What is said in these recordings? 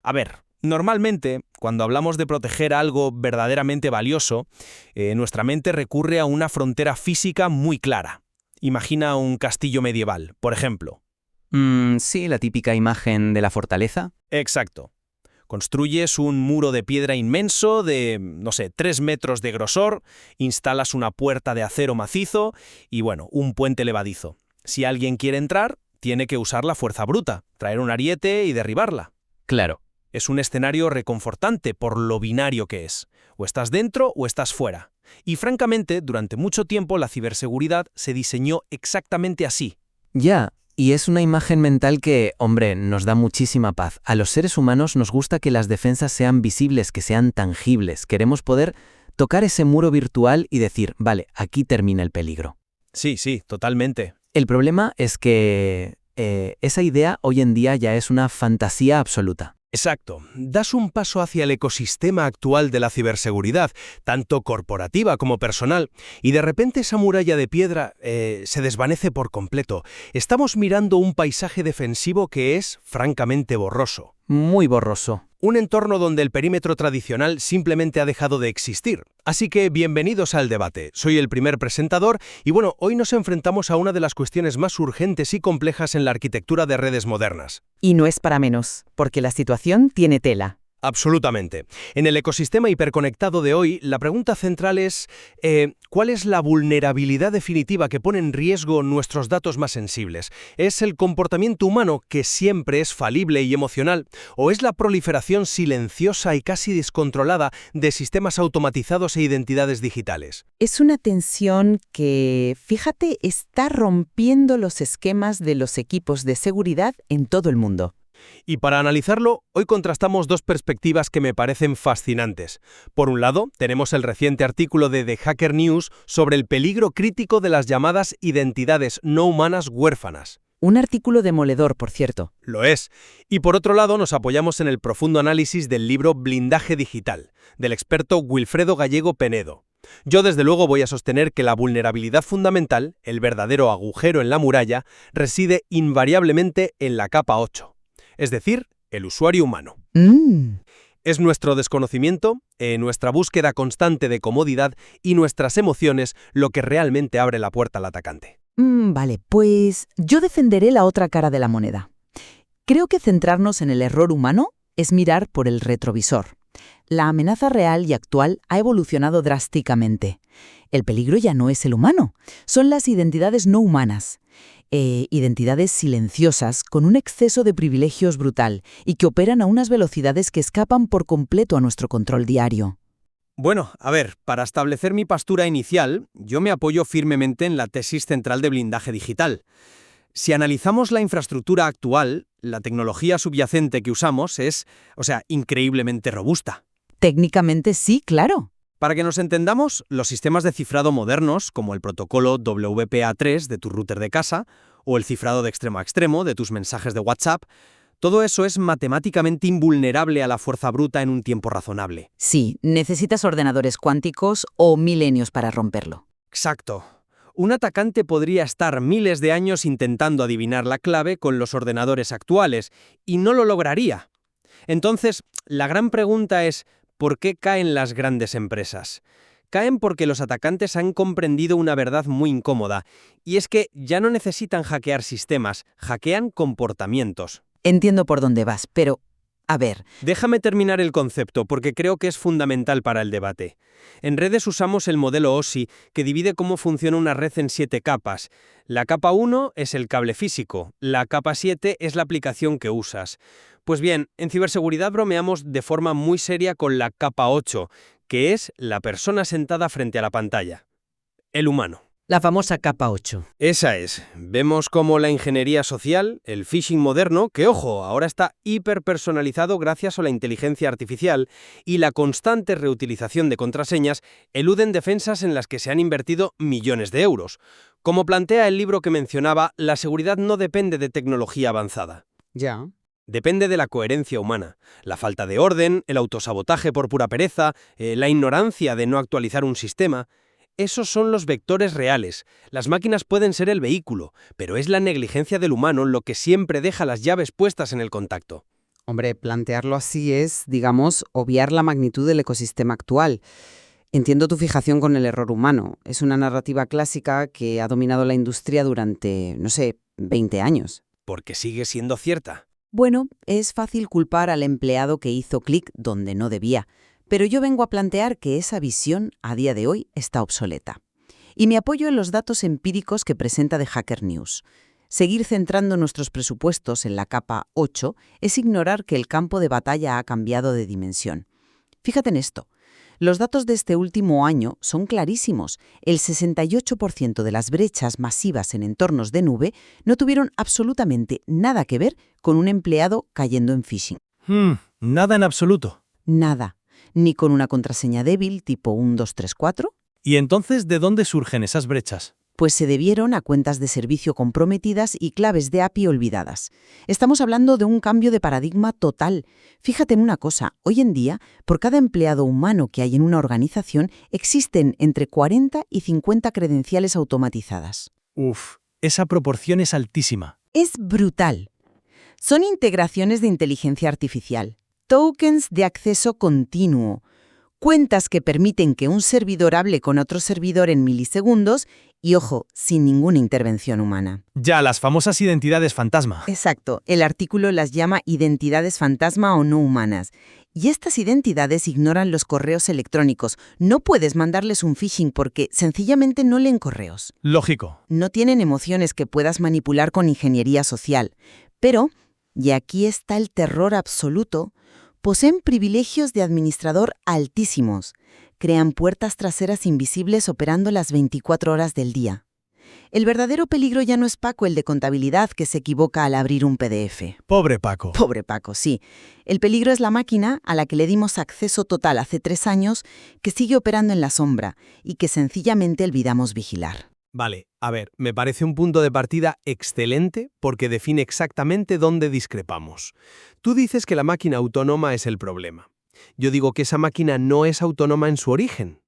A ver, normalmente, cuando hablamos de proteger algo verdaderamente valioso, nuestra mente recurre a una frontera física muy clara. Imagina un castillo medieval, por ejemplo. Sí, la típica imagen de la fortaleza. Exacto. Construyes un muro de piedra inmenso de, no sé, 3 metros de grosor, instalas una puerta de acero macizo y, bueno, un puente levadizo. Si alguien quiere entrar, tiene que usar la fuerza bruta, traer un ariete y derribarla. Claro. Es un escenario reconfortante por lo binario que es. O estás dentro o estás fuera. Y francamente, durante mucho tiempo la ciberseguridad se diseñó exactamente así. Ya, y es una imagen mental que, hombre, nos da muchísima paz. A los seres humanos nos gusta que las defensas sean visibles, que sean tangibles. Queremos poder tocar ese muro virtual y decir, vale, aquí termina el peligro. Sí, totalmente. El problema es que esa idea hoy en día ya es una fantasía absoluta. Exacto. Das un paso hacia el ecosistema actual de la ciberseguridad, tanto corporativa como personal, y de repente esa muralla de piedra se desvanece por completo. Estamos mirando un paisaje defensivo que es francamente borroso. Muy borroso. Un entorno donde el perímetro tradicional simplemente ha dejado de existir. Así que bienvenidos al debate. Soy el primer presentador y bueno, hoy nos enfrentamos a una de las cuestiones más urgentes y complejas en la arquitectura de redes modernas. Y no es para menos, porque la situación tiene tela. Absolutamente. En el ecosistema hiperconectado de hoy, la pregunta central es ¿cuál es la vulnerabilidad definitiva que pone en riesgo nuestros datos más sensibles? ¿Es el comportamiento humano, que siempre es falible y emocional, o es la proliferación silenciosa y casi descontrolada de sistemas automatizados e identidades digitales? Es una tensión que, fíjate, está rompiendo los esquemas de los equipos de seguridad en todo el mundo. Y para analizarlo, hoy contrastamos dos perspectivas que me parecen fascinantes. Por un lado, tenemos el reciente artículo de The Hacker News sobre el peligro crítico de las llamadas identidades no humanas huérfanas. Un artículo demoledor, por cierto. Lo es. Y por otro lado, nos apoyamos en el profundo análisis del libro Blindaje Digital, del experto Wilfredo Gallego Penedo. Yo desde luego voy a sostener que la vulnerabilidad fundamental, el verdadero agujero en la muralla, reside invariablemente en la capa 8. Es decir, el usuario humano. Es nuestro desconocimiento, nuestra búsqueda constante de comodidad y nuestras emociones lo que realmente abre la puerta al atacante. Vale, pues yo defenderé la otra cara de la moneda. Creo que centrarnos en el error humano es mirar por el retrovisor. La amenaza real y actual ha evolucionado drásticamente. El peligro ya no es el humano, son las identidades no humanas. Identidades silenciosas con un exceso de privilegios brutal y que operan a unas velocidades que escapan por completo a nuestro control diario. Bueno, a ver, para establecer mi postura inicial, yo me apoyo firmemente en la tesis central de blindaje digital. Si analizamos la infraestructura actual, la tecnología subyacente que usamos es, increíblemente robusta. Técnicamente sí, claro. Para que nos entendamos, los sistemas de cifrado modernos, como el protocolo WPA3 de tu router de casa, o el cifrado de extremo a extremo de tus mensajes de WhatsApp, todo eso es matemáticamente invulnerable a la fuerza bruta en un tiempo razonable. Sí, necesitas ordenadores cuánticos o milenios para romperlo. Exacto. Un atacante podría estar miles de años intentando adivinar la clave con los ordenadores actuales, y no lo lograría. Entonces, la gran pregunta es, ¿por qué caen las grandes empresas? Caen porque los atacantes han comprendido una verdad muy incómoda, y es que ya no necesitan hackear sistemas, hackean comportamientos. Entiendo por dónde vas, pero, a ver. Déjame terminar el concepto, porque creo que es fundamental para el debate. En redes usamos el modelo OSI, que divide cómo funciona una red en 7 capas. La capa 1 es el cable físico, la capa 7 es la aplicación que usas. Pues bien, en ciberseguridad bromeamos de forma muy seria con la capa 8, que es la persona sentada frente a la pantalla. El humano. La famosa capa 8. Esa es. Vemos cómo la ingeniería social, el phishing moderno, que ojo, ahora está hiperpersonalizado gracias a la inteligencia artificial, y la constante reutilización de contraseñas eluden defensas en las que se han invertido millones de euros. Como plantea el libro que mencionaba, la seguridad no depende de tecnología avanzada. Ya. Depende de la coherencia humana, la falta de orden, el autosabotaje por pura pereza, la ignorancia de no actualizar un sistema. Esos son los vectores reales. Las máquinas pueden ser el vehículo, pero es la negligencia del humano lo que siempre deja las llaves puestas en el contacto. Hombre, plantearlo así es, digamos, obviar la magnitud del ecosistema actual. Entiendo tu fijación con el error humano. Es una narrativa clásica que ha dominado la industria durante, no sé, 20 años. Porque sigue siendo cierta. Bueno, es fácil culpar al empleado que hizo clic donde no debía, pero yo vengo a plantear que esa visión a día de hoy está obsoleta. Y me apoyo en los datos empíricos que presenta The Hacker News. Seguir centrando nuestros presupuestos en la capa 8 es ignorar que el campo de batalla ha cambiado de dimensión. Fíjate en esto. Los datos de este último año son clarísimos. El 68% de las brechas masivas en entornos de nube no tuvieron absolutamente nada que ver con un empleado cayendo en phishing. Nada en absoluto. Nada. Ni con una contraseña débil tipo 1234. ¿Y entonces de dónde surgen esas brechas? Pues se debieron a cuentas de servicio comprometidas y claves de API olvidadas. Estamos hablando de un cambio de paradigma total. Fíjate en una cosa, hoy en día, por cada empleado humano que hay en una organización, existen entre 40 y 50 credenciales automatizadas. Esa proporción es altísima. Es brutal. Son integraciones de inteligencia artificial, tokens de acceso continuo, cuentas que permiten que un servidor hable con otro servidor en milisegundos y, ojo, sin ninguna intervención humana. Ya, las famosas identidades fantasma. Exacto, el artículo las llama identidades fantasma o no humanas. Y estas identidades ignoran los correos electrónicos. No puedes mandarles un phishing porque sencillamente no leen correos. Lógico. No tienen emociones que puedas manipular con ingeniería social. Pero, y aquí está el terror absoluto, poseen privilegios de administrador altísimos. Crean puertas traseras invisibles operando las 24 horas del día. El verdadero peligro ya no es Paco, el de contabilidad, que se equivoca al abrir un PDF. Pobre Paco. Pobre Paco, sí. El peligro es la máquina a la que le dimos acceso total hace 3 años, que sigue operando en la sombra y que sencillamente olvidamos vigilar. Vale, a ver, me parece un punto de partida excelente porque define exactamente dónde discrepamos. Tú dices que la máquina autónoma es el problema. Yo digo que esa máquina no es autónoma en su origen.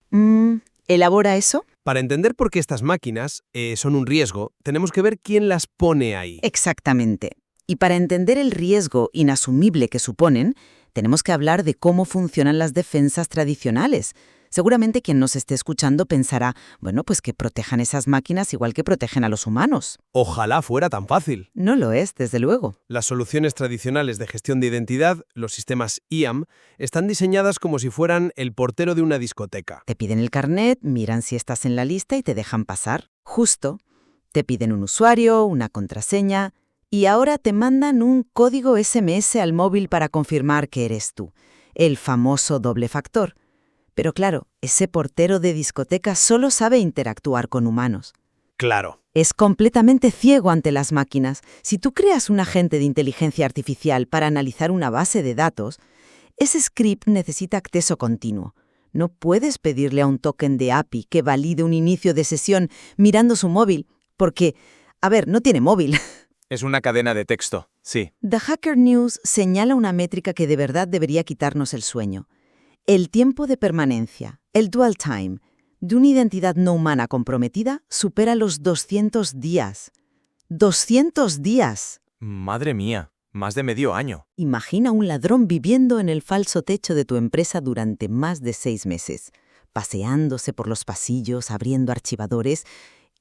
¿Elabora eso? Para entender por qué estas máquinas son un riesgo, tenemos que ver quién las pone ahí. Exactamente. Y para entender el riesgo inasumible que suponen, tenemos que hablar de cómo funcionan las defensas tradicionales. Seguramente quien nos esté escuchando pensará, bueno, pues que protejan esas máquinas igual que protegen a los humanos. Ojalá fuera tan fácil. No lo es, desde luego. Las soluciones tradicionales de gestión de identidad, los sistemas IAM, están diseñadas como si fueran el portero de una discoteca. Te piden el carnet, miran si estás en la lista y te dejan pasar. Justo. Te piden un usuario, una contraseña y ahora te mandan un código SMS al móvil para confirmar que eres tú. El famoso doble factor. Pero claro, ese portero de discoteca solo sabe interactuar con humanos. Claro. Es completamente ciego ante las máquinas. Si tú creas un agente de inteligencia artificial para analizar una base de datos, ese script necesita acceso continuo. No puedes pedirle a un token de API que valide un inicio de sesión mirando su móvil, porque, no tiene móvil. Es una cadena de texto, sí. The Hacker News señala una métrica que de verdad debería quitarnos el sueño. El tiempo de permanencia, el dwell time, de una identidad no humana comprometida supera los 200 días. ¡200 días! Madre mía, más de medio año. Imagina un ladrón viviendo en el falso techo de tu empresa durante más de 6 meses, paseándose por los pasillos, abriendo archivadores,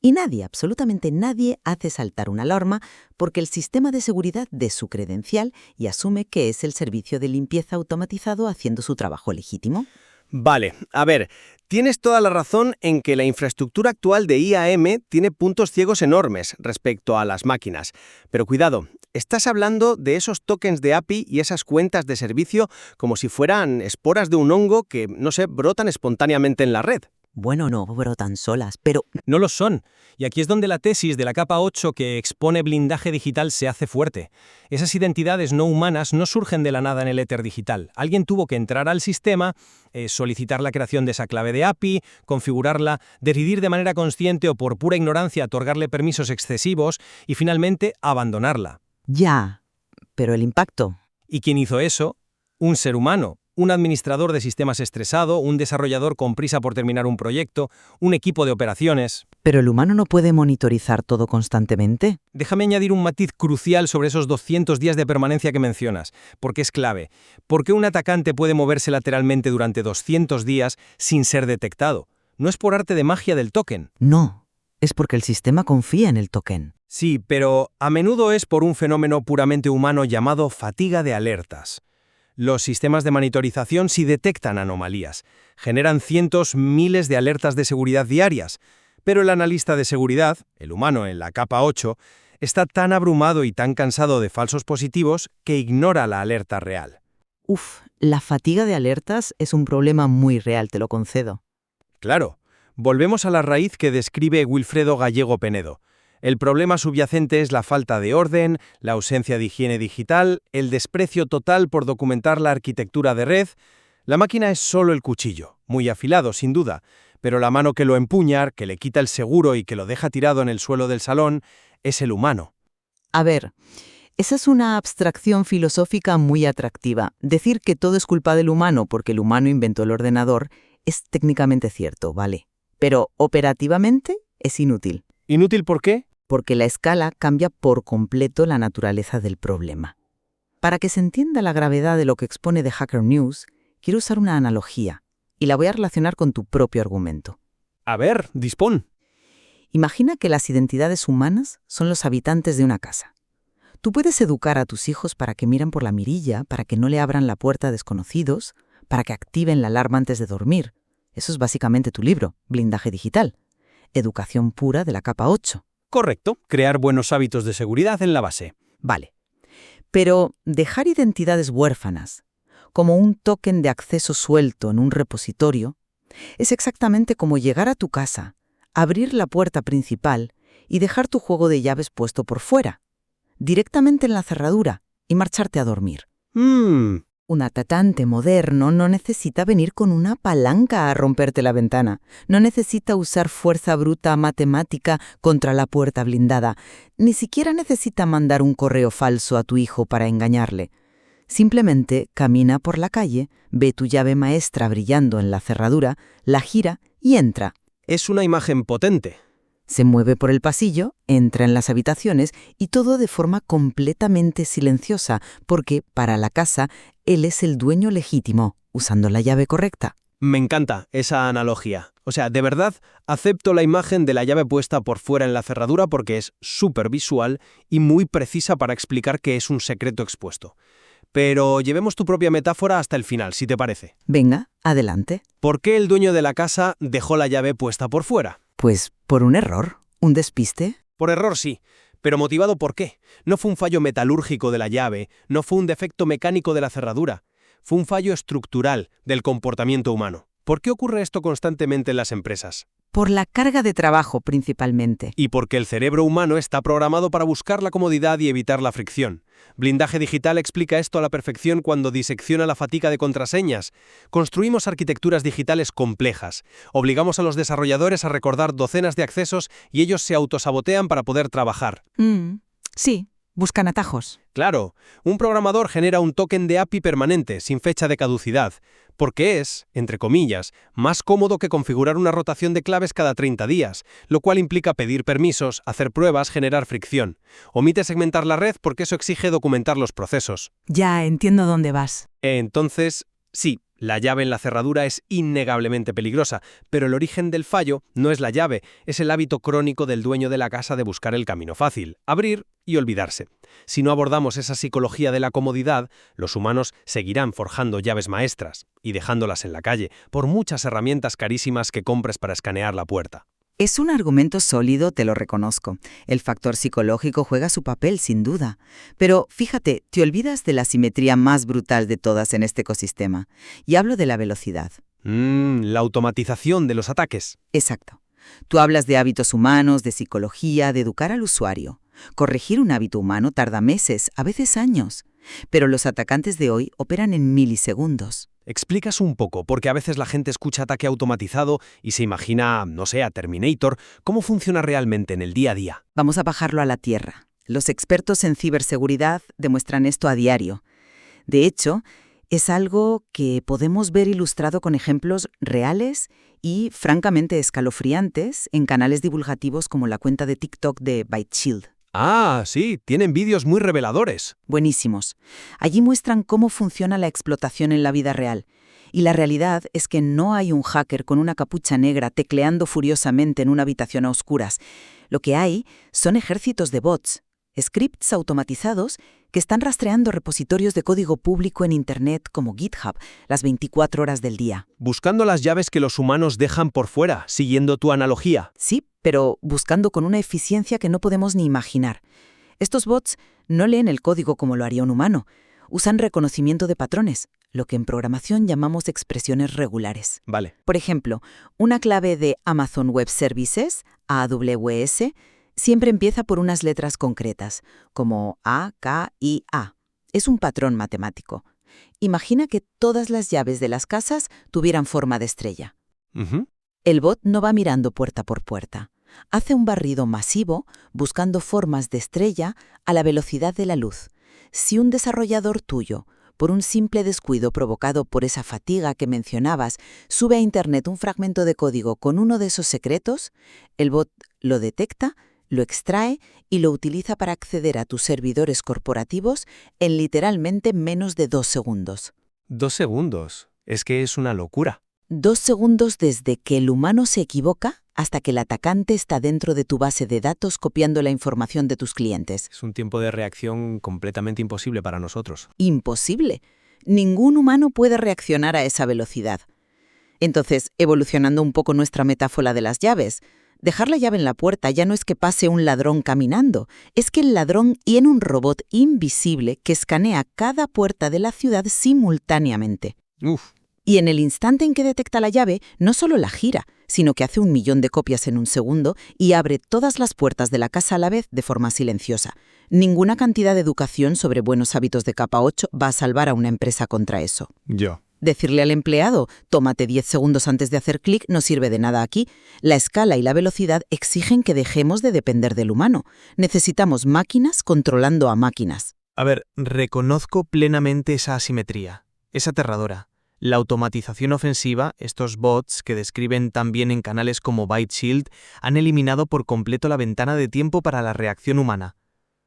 y nadie, absolutamente nadie, hace saltar una alarma porque el sistema de seguridad de su credencial y asume que es el servicio de limpieza automatizado haciendo su trabajo legítimo. Vale, a ver, tienes toda la razón en que la infraestructura actual de IAM tiene puntos ciegos enormes respecto a las máquinas. Pero cuidado, estás hablando de esos tokens de API y esas cuentas de servicio como si fueran esporas de un hongo que, brotan espontáneamente en la red. Bueno, no brotan solas, pero... No lo son. Y aquí es donde la tesis de la capa 8 que expone blindaje digital se hace fuerte. Esas identidades no humanas no surgen de la nada en el éter digital. Alguien tuvo que entrar al sistema, solicitar la creación de esa clave de API, configurarla, decidir de manera consciente o por pura ignorancia otorgarle permisos excesivos y finalmente abandonarla. Ya, pero el impacto... ¿Y quién hizo eso? Un ser humano Un administrador de sistemas estresado, un desarrollador con prisa por terminar un proyecto, un equipo de operaciones. ¿Pero el humano no puede monitorizar todo constantemente? Déjame añadir un matiz crucial sobre esos 200 días de permanencia que mencionas, porque es clave. ¿Por qué un atacante puede moverse lateralmente durante 200 días sin ser detectado? No es por arte de magia del token. No, es porque el sistema confía en el token. Sí, pero a menudo es por un fenómeno puramente humano llamado fatiga de alertas. Los sistemas de monitorización sí detectan anomalías, generan cientos, miles de alertas de seguridad diarias, pero el analista de seguridad, el humano en la capa 8, está tan abrumado y tan cansado de falsos positivos que ignora la alerta real. La fatiga de alertas es un problema muy real, te lo concedo. Claro, volvemos a la raíz que describe Wilfredo Gallego Penedo. El problema subyacente es la falta de orden, la ausencia de higiene digital, el desprecio total por documentar la arquitectura de red. La máquina es solo el cuchillo, muy afilado, sin duda, pero la mano que lo empuña, que le quita el seguro y que lo deja tirado en el suelo del salón, es el humano. A ver, esa es una abstracción filosófica muy atractiva. Decir que todo es culpa del humano porque el humano inventó el ordenador es técnicamente cierto, vale. Pero operativamente es inútil. ¿Inútil por qué? Porque la escala cambia por completo la naturaleza del problema. Para que se entienda la gravedad de lo que expone The Hacker News, quiero usar una analogía, y la voy a relacionar con tu propio argumento. A ver, dispón. Imagina que las identidades humanas son los habitantes de una casa. Tú puedes educar a tus hijos para que miren por la mirilla, para que no le abran la puerta a desconocidos, para que activen la alarma antes de dormir. Eso es básicamente tu libro, Blindaje Digital. Educación pura de la capa 8. Correcto, crear buenos hábitos de seguridad en la base. Vale. Pero dejar identidades huérfanas, como un token de acceso suelto en un repositorio, es exactamente como llegar a tu casa, abrir la puerta principal y dejar tu juego de llaves puesto por fuera, directamente en la cerradura, y marcharte a dormir. Un atacante moderno no necesita venir con una palanca a romperte la ventana, no necesita usar fuerza bruta matemática contra la puerta blindada, ni siquiera necesita mandar un correo falso a tu hijo para engañarle. Simplemente camina por la calle, ve tu llave maestra brillando en la cerradura, la gira y entra. Es una imagen potente. Se mueve por el pasillo, entra en las habitaciones y todo de forma completamente silenciosa, porque, para la casa, él es el dueño legítimo, usando la llave correcta. Me encanta esa analogía. O sea, de verdad, acepto la imagen de la llave puesta por fuera en la cerradura porque es súper visual y muy precisa para explicar que es un secreto expuesto. Pero llevemos tu propia metáfora hasta el final, si te parece. Venga, adelante. ¿Por qué el dueño de la casa dejó la llave puesta por fuera? Pues por un error, un despiste. Por error sí, pero ¿motivado por qué? No fue un fallo metalúrgico de la llave, no fue un defecto mecánico de la cerradura, fue un fallo estructural del comportamiento humano. ¿Por qué ocurre esto constantemente en las empresas? Por la carga de trabajo, principalmente. Y porque el cerebro humano está programado para buscar la comodidad y evitar la fricción. Blindaje Digital explica esto a la perfección cuando disecciona la fatiga de contraseñas. Construimos arquitecturas digitales complejas. Obligamos a los desarrolladores a recordar docenas de accesos y ellos se autosabotean para poder trabajar. Sí, buscan atajos. Claro, un programador genera un token de API permanente, sin fecha de caducidad, porque es, entre comillas, más cómodo que configurar una rotación de claves cada 30 días, lo cual implica pedir permisos, hacer pruebas, generar fricción. Omite segmentar la red porque eso exige documentar los procesos. Ya entiendo dónde vas. Entonces, sí, la llave en la cerradura es innegablemente peligrosa, pero el origen del fallo no es la llave, es el hábito crónico del dueño de la casa de buscar el camino fácil, abrir y olvidarse. Si no abordamos esa psicología de la comodidad, los humanos seguirán forjando llaves maestras y dejándolas en la calle, por muchas herramientas carísimas que compres para escanear la puerta. Es un argumento sólido, te lo reconozco. El factor psicológico juega su papel, sin duda. Pero fíjate, te olvidas de la simetría más brutal de todas en este ecosistema. Y hablo de la velocidad. La automatización de los ataques. Exacto. Tú hablas de hábitos humanos, de psicología, de educar al usuario. Corregir un hábito humano tarda meses, a veces años. Pero los atacantes de hoy operan en milisegundos. Explicas un poco, porque a veces la gente escucha ataque automatizado y se imagina, no sé, a Terminator. ¿Cómo funciona realmente en el día a día? Vamos a bajarlo a la tierra. Los expertos en ciberseguridad demuestran esto a diario. De hecho, Es algo que podemos ver ilustrado con ejemplos reales y francamente escalofriantes en canales divulgativos como la cuenta de TikTok de ByteShield. Ah, sí, tienen vídeos muy reveladores. Buenísimos. Allí muestran cómo funciona la explotación en la vida real. Y la realidad es que no hay un hacker con una capucha negra tecleando furiosamente en una habitación a oscuras. Lo que hay son ejércitos de bots, scripts automatizados que están rastreando repositorios de código público en Internet como GitHub las 24 horas del día. Buscando las llaves que los humanos dejan por fuera, siguiendo tu analogía. Sí, pero buscando con una eficiencia que no podemos ni imaginar. Estos bots no leen el código como lo haría un humano. Usan reconocimiento de patrones, lo que en programación llamamos expresiones regulares. Vale. Por ejemplo, una clave de Amazon Web Services, AWS, siempre empieza por unas letras concretas, como A, K y A. Es un patrón matemático. Imagina que todas las llaves de las casas tuvieran forma de estrella. Ujú. El bot no va mirando puerta por puerta. Hace un barrido masivo buscando formas de estrella a la velocidad de la luz. Si un desarrollador tuyo, por un simple descuido provocado por esa fatiga que mencionabas, sube a Internet un fragmento de código con uno de esos secretos, el bot lo detecta, lo extrae y lo utiliza para acceder a tus servidores corporativos en literalmente menos de 2 segundos. 2 segundos. Es que es una locura. 2 segundos desde que el humano se equivoca hasta que el atacante está dentro de tu base de datos copiando la información de tus clientes. Es un tiempo de reacción completamente imposible para nosotros. Imposible. Ningún humano puede reaccionar a esa velocidad. Entonces, evolucionando un poco nuestra metáfora de las llaves, dejar la llave en la puerta ya no es que pase un ladrón caminando, es que el ladrón tiene un robot invisible que escanea cada puerta de la ciudad simultáneamente. Uf. Y en el instante en que detecta la llave, no solo la gira, sino que hace 1 millón de copias en un segundo y abre todas las puertas de la casa a la vez de forma silenciosa. Ninguna cantidad de educación sobre buenos hábitos de capa 8 va a salvar a una empresa contra eso. Yo. Decirle al empleado, tómate 10 segundos antes de hacer clic, no sirve de nada aquí. La escala y la velocidad exigen que dejemos de depender del humano. Necesitamos máquinas controlando a máquinas. A ver, reconozco plenamente esa asimetría. Es aterradora. La automatización ofensiva, estos bots que describen también en canales como ByteShield, han eliminado por completo la ventana de tiempo para la reacción humana.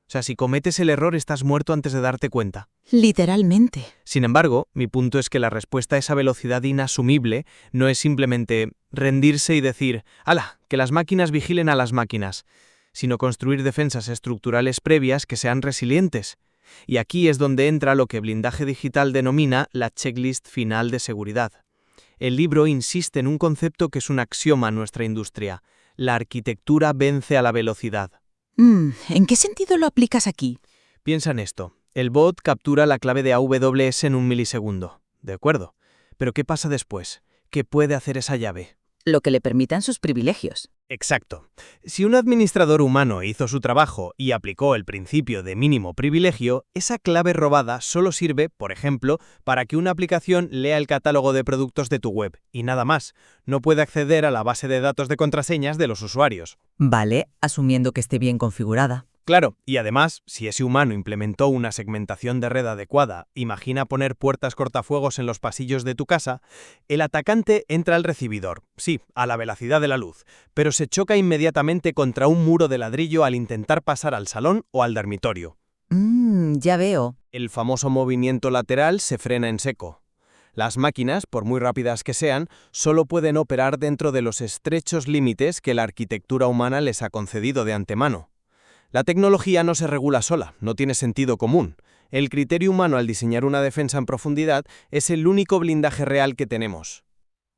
O sea, si cometes el error estás muerto antes de darte cuenta. Literalmente. Sin embargo, mi punto es que la respuesta a esa velocidad inasumible no es simplemente rendirse y decir, ¡hala!, que las máquinas vigilen a las máquinas, sino construir defensas estructurales previas que sean resilientes. Y aquí es donde entra lo que Blindaje Digital denomina la checklist final de seguridad. El libro insiste en un concepto que es un axioma en nuestra industria. La arquitectura vence a la velocidad. ¿En qué sentido lo aplicas aquí? Piensa en esto. El bot captura la clave de AWS en 1 milisegundo. De acuerdo. Pero ¿qué pasa después? ¿Qué puede hacer esa llave? Lo que le permitan sus privilegios. Exacto. Si un administrador humano hizo su trabajo y aplicó el principio de mínimo privilegio, esa clave robada solo sirve, por ejemplo, para que una aplicación lea el catálogo de productos de tu web, y nada más. No puede acceder a la base de datos de contraseñas de los usuarios. Vale, asumiendo que esté bien configurada. Claro, y además, si ese humano implementó una segmentación de red adecuada, imagina poner puertas cortafuegos en los pasillos de tu casa, el atacante entra al recibidor, sí, a la velocidad de la luz, pero se choca inmediatamente contra un muro de ladrillo al intentar pasar al salón o al dormitorio. Ya veo. El famoso movimiento lateral se frena en seco. Las máquinas, por muy rápidas que sean, solo pueden operar dentro de los estrechos límites que la arquitectura humana les ha concedido de antemano. La tecnología no se regula sola, no tiene sentido común. El criterio humano al diseñar una defensa en profundidad es el único blindaje real que tenemos.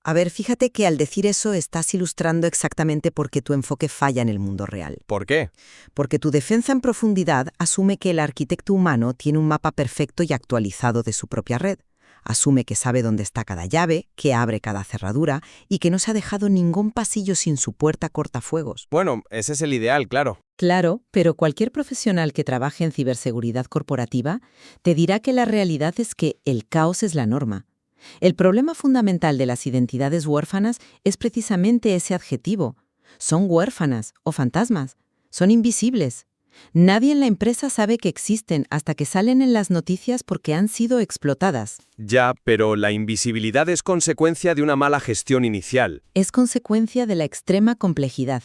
A ver, fíjate que al decir eso estás ilustrando exactamente por qué tu enfoque falla en el mundo real. ¿Por qué? Porque tu defensa en profundidad asume que el arquitecto humano tiene un mapa perfecto y actualizado de su propia red. Asume que sabe dónde está cada llave, que abre cada cerradura y que no se ha dejado ningún pasillo sin su puerta cortafuegos. Bueno, ese es el ideal, claro. Claro, pero cualquier profesional que trabaje en ciberseguridad corporativa te dirá que la realidad es que el caos es la norma. El problema fundamental de las identidades huérfanas es precisamente ese adjetivo. Son huérfanas o fantasmas. Son invisibles. Nadie en la empresa sabe que existen hasta que salen en las noticias porque han sido explotadas. Ya, pero la invisibilidad es consecuencia de una mala gestión inicial. Es consecuencia de la extrema complejidad.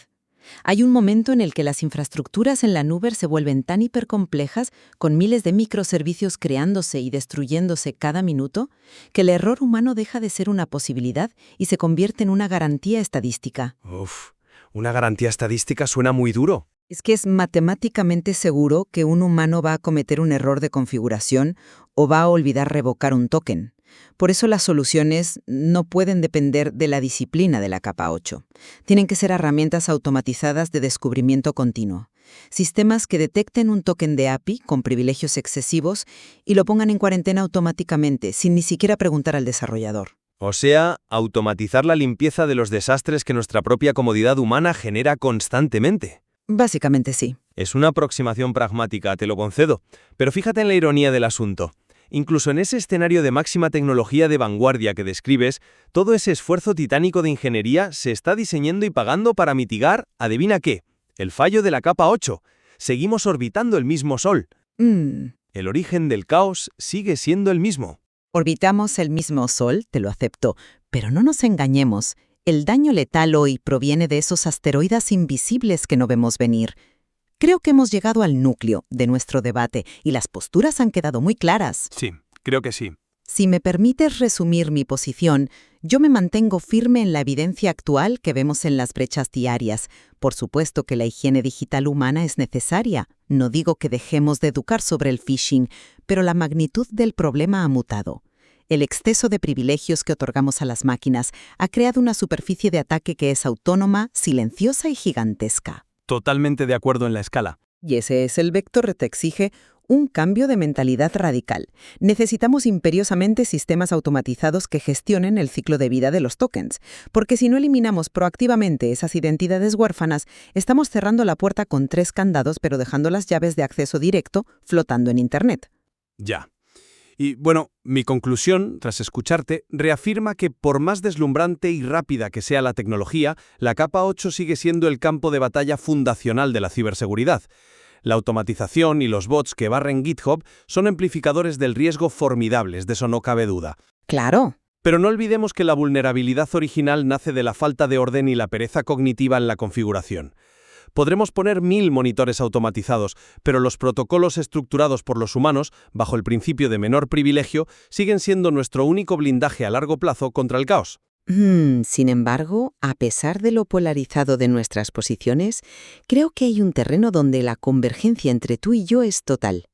Hay un momento en el que las infraestructuras en la nube se vuelven tan hipercomplejas, con miles de microservicios creándose y destruyéndose cada minuto, que el error humano deja de ser una posibilidad y se convierte en una garantía estadística. Uf, una garantía estadística suena muy duro. Es que es matemáticamente seguro que un humano va a cometer un error de configuración o va a olvidar revocar un token. Por eso las soluciones no pueden depender de la disciplina de la capa 8. Tienen que ser herramientas automatizadas de descubrimiento continuo. Sistemas que detecten un token de API con privilegios excesivos y lo pongan en cuarentena automáticamente, sin ni siquiera preguntar al desarrollador. O sea, automatizar la limpieza de los desastres que nuestra propia comodidad humana genera constantemente. Básicamente sí. Es una aproximación pragmática, te lo concedo. Pero fíjate en la ironía del asunto. Incluso en ese escenario de máxima tecnología de vanguardia que describes, todo ese esfuerzo titánico de ingeniería se está diseñando y pagando para mitigar, adivina qué, el fallo de la capa 8. Seguimos orbitando el mismo Sol. El origen del caos sigue siendo el mismo. Orbitamos el mismo Sol, te lo acepto, pero no nos engañemos. El daño letal hoy proviene de esos asteroides invisibles que no vemos venir. Creo que hemos llegado al núcleo de nuestro debate y las posturas han quedado muy claras. Sí, creo que sí. Si me permites resumir mi posición, yo me mantengo firme en la evidencia actual que vemos en las brechas diarias. Por supuesto que la higiene digital humana es necesaria. No digo que dejemos de educar sobre el phishing, pero la magnitud del problema ha mutado. El exceso de privilegios que otorgamos a las máquinas ha creado una superficie de ataque que es autónoma, silenciosa y gigantesca. Totalmente de acuerdo en la escala. Y ese es el vector que exige un cambio de mentalidad radical. Necesitamos imperiosamente sistemas automatizados que gestionen el ciclo de vida de los tokens, porque si no eliminamos proactivamente esas identidades huérfanas, estamos cerrando la puerta con 3 candados pero dejando las llaves de acceso directo flotando en Internet. Ya. Y bueno, mi conclusión, tras escucharte, reafirma que por más deslumbrante y rápida que sea la tecnología, la capa 8 sigue siendo el campo de batalla fundacional de la ciberseguridad. La automatización y los bots que barren GitHub son amplificadores del riesgo formidables, de eso no cabe duda. ¡Claro! Pero no olvidemos que la vulnerabilidad original nace de la falta de orden y la pereza cognitiva en la configuración. Podremos poner 1000 monitores automatizados, pero los protocolos estructurados por los humanos, bajo el principio de menor privilegio, siguen siendo nuestro único blindaje a largo plazo contra el caos. Sin embargo, a pesar de lo polarizado de nuestras posiciones, creo que hay un terreno donde la convergencia entre tú y yo es total.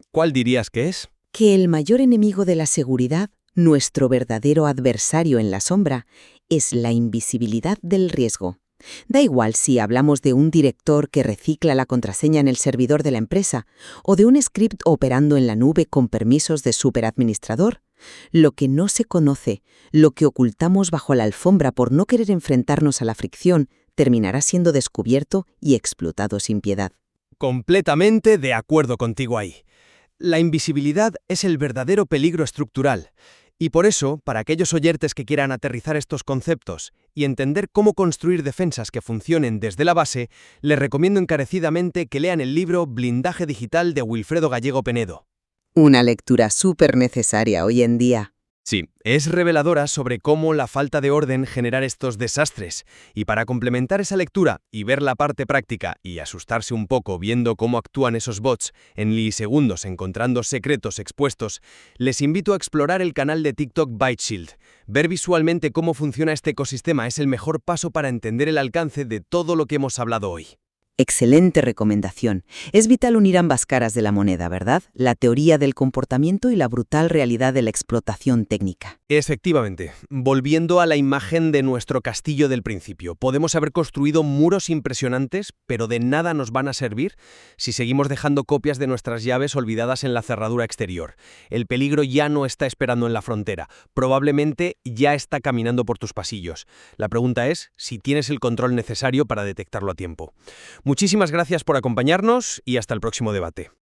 ¿Cuál dirías que es? Que el mayor enemigo de la seguridad, nuestro verdadero adversario en la sombra, es la invisibilidad del riesgo. Da igual si hablamos de un director que recicla la contraseña en el servidor de la empresa o de un script operando en la nube con permisos de superadministrador. Lo que no se conoce, lo que ocultamos bajo la alfombra por no querer enfrentarnos a la fricción, terminará siendo descubierto y explotado sin piedad. Completamente de acuerdo contigo ahí. La invisibilidad es el verdadero peligro estructural. Y por eso, para aquellos oyentes que quieran aterrizar estos conceptos y entender cómo construir defensas que funcionen desde la base, les recomiendo encarecidamente que lean el libro Blindaje Digital de Wilfredo Gallego Penedo. Una lectura súper necesaria hoy en día. Sí, es reveladora sobre cómo la falta de orden genera estos desastres. Y para complementar esa lectura y ver la parte práctica y asustarse un poco viendo cómo actúan esos bots en milisegundos encontrando secretos expuestos, les invito a explorar el canal de TikTok ByteShield. Ver visualmente cómo funciona este ecosistema es el mejor paso para entender el alcance de todo lo que hemos hablado hoy. Excelente recomendación. Es vital unir ambas caras de la moneda, ¿verdad? La teoría del comportamiento y la brutal realidad de la explotación técnica. Efectivamente. Volviendo a la imagen de nuestro castillo del principio, podemos haber construido muros impresionantes, pero de nada nos van a servir si seguimos dejando copias de nuestras llaves olvidadas en la cerradura exterior. El peligro ya no está esperando en la frontera. Probablemente ya está caminando por tus pasillos. La pregunta es si tienes el control necesario para detectarlo a tiempo. Muchísimas gracias por acompañarnos y hasta el próximo debate.